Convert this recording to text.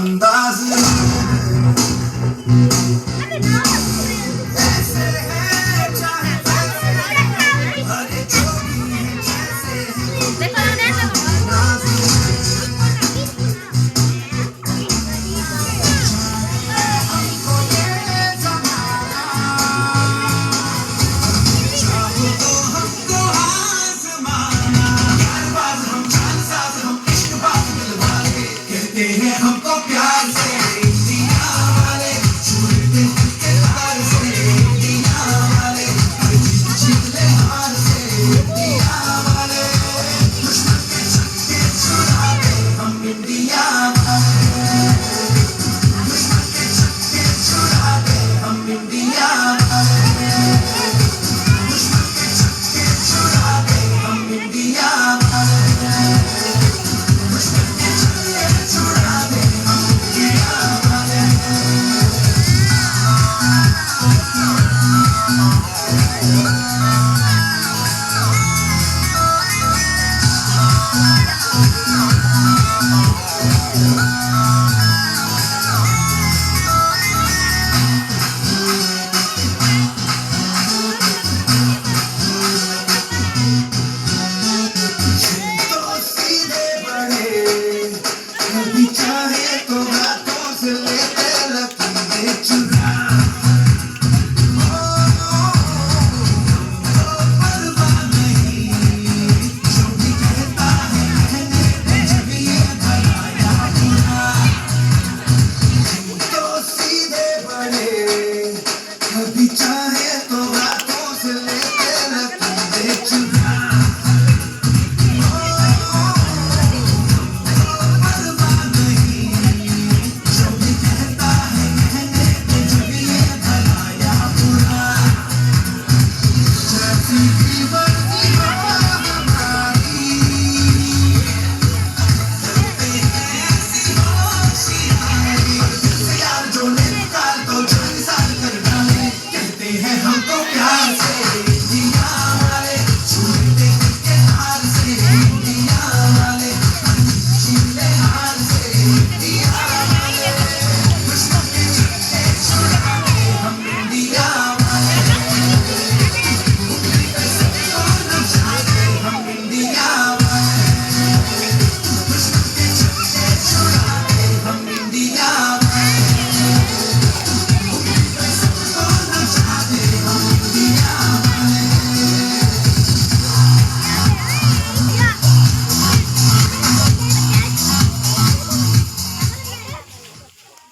अंदाज ऐसे है चाहे वैसे अरे जो भी है जैसे हमको ये जमाना चाहो तो हमको आजमाना हर बात हम जान साथ हम इश्क बात दिल वाले कहते हैं हमको प्यार से इंडिया वाले छूटे के तार से इंडिया वाले हर जीत जीत ले हार से इंडिया वाले दुश्मन के छक्के छुड़ा दे हम इंडिया वाले दुश्मन के छक्के छुड़ा दे हम इंडिया वाले दुश्मन के छक्के छुड़ा दे हम इंडिया वाले दुश्मन के छक्के छुड़ा दे हम इंडिया वाले